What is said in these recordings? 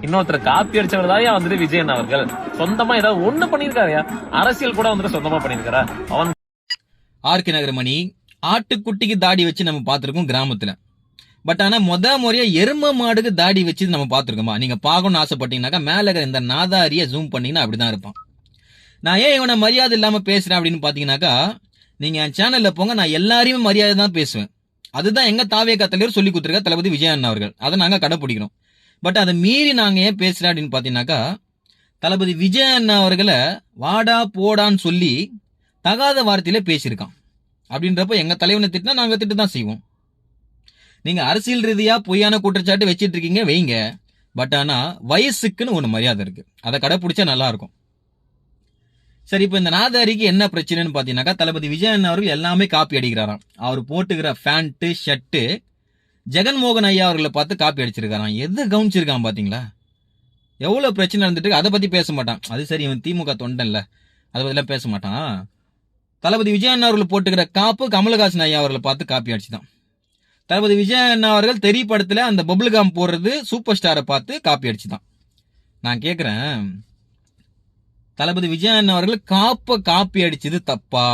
இன்னொருத்தர் காப்பி அடிச்சவர் தான் வந்துட்டு விஜயன் அவர்கள். சொந்தமா ஏதாவது ஒண்ணு பண்ணிருக்காருயா. அரசியல் கூட வந்துட்டு சொந்தமா பண்ணிருக்காரா? அவன் ஆர்கே நகர் மணி ஆட்டுக்குட்டிக்கு தாடி வச்சு நம்ம பார்த்திருக்கோம் கிராமத்துல. பட் ஆனா முறையா எரும மாடுக்கு தாடி வச்சு நம்ம பார்த்திருக்கோமா? நீங்க பார்க்கணும்னு ஆசைப்பட்டீங்கன்னாக்கா மேல இருக்கிற இந்த நாதாரிய ஜூம் பண்ணீங்கன்னா அப்படிதான் இருப்பான். நான் ஏன் இவனை மரியாதை இல்லாம பேசுறேன் அப்படின்னு பாத்தீங்கன்னாக்கா, நீங்க என் சேனல்ல போங்க, நான் எல்லாரையுமே மரியாதை தான் பேசுவேன். அதுதான் எங்க தாவேகா தலைவர் சொல்லி கொடுத்துருக்க தளபதி விஜய் அண்ணா அவர்கள். அதை நாங்க கடைப்பிடிக்கிறோம். பட் அதை மீறி நாங்க ஏன் பேசுறேன் அப்படின்னு பாத்தீங்கன்னாக்கா, தளபதி விஜய் அண்ணா அவர்களை வாடா போடான்னு சொல்லி தகாத வார்த்தையில பேசியிருக்கான். அப்படின்றப்ப எங்க தலைவனை திட்டினா நாங்க திட்டு தான் செய்வோம். நீங்க அரசியல் ரீதியா பொய்யான குற்றச்சாட்டு வச்சிட்டு இருக்கீங்க, வைங்க. பட் ஆனா வயசுக்குன்னு ஒண்ணு மரியாதை இருக்கு, அதை கடைபிடிச்சா நல்லா இருக்கும். சரி, இப்ப இந்த நாதாரிக்கு என்ன பிரச்சனைன்னு பாத்தீங்கன்னாக்கா, தளபதி விஜயன் அவர்கள் எல்லாமே காப்பி அடிக்கிறாராம். அவர் போட்டுக்கிற பேண்ட் ஷர்ட் ஜெகன்மோகன் ஐயா அவர்களை பார்த்து காப்பி அடிச்சிருக்காராம். எது கவனிச்சிருக்கான் பாத்தீங்களா? எவ்வளவு பிரச்சனை நடந்துட்டு அதை பத்தி பேச மாட்டான். அது சரி, இவன் திமுக தொண்டன்ல, அதை பத்தி எல்லாம் பேச மாட்டான். தளபதி விஜயன் அவர்கள் போட்டுக்கிற காப்பு கமலஹாசன் ஐயா அவர்களை பார்த்து காப்பி அடிச்சுதான். தளபதி விஜயன் அவர்கள் தெரிய படத்துல அந்த பபுள் காம் போடுறது சூப்பர் ஸ்டாரை பார்த்து காப்பி அடிச்சுதான். நான் கேக்குறேன், தளபதி விஜயன் அவர்கள் காப்பி அடிச்சது தப்பா?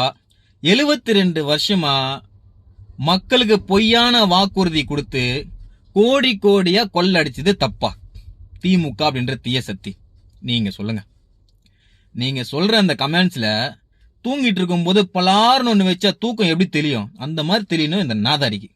72 வருஷமா மக்களுக்கு பொய்யான வாக்குறுதி கொடுத்து கோடி கோடியா கொள்ளடிச்சது தப்பா? திமுக அப்படின்ற தீய சக்தி, நீங்க சொல்லுங்க. நீங்க சொல்ற அந்த கமெண்ட்ஸ்ல தூங்கிட்டு இருக்கும் போது பலார்னு ஒண்ணு வச்சா தூக்கம் எப்படி தெரியும், அந்த மாதிரி தெரியணும் இந்த நாதாரிக்கு.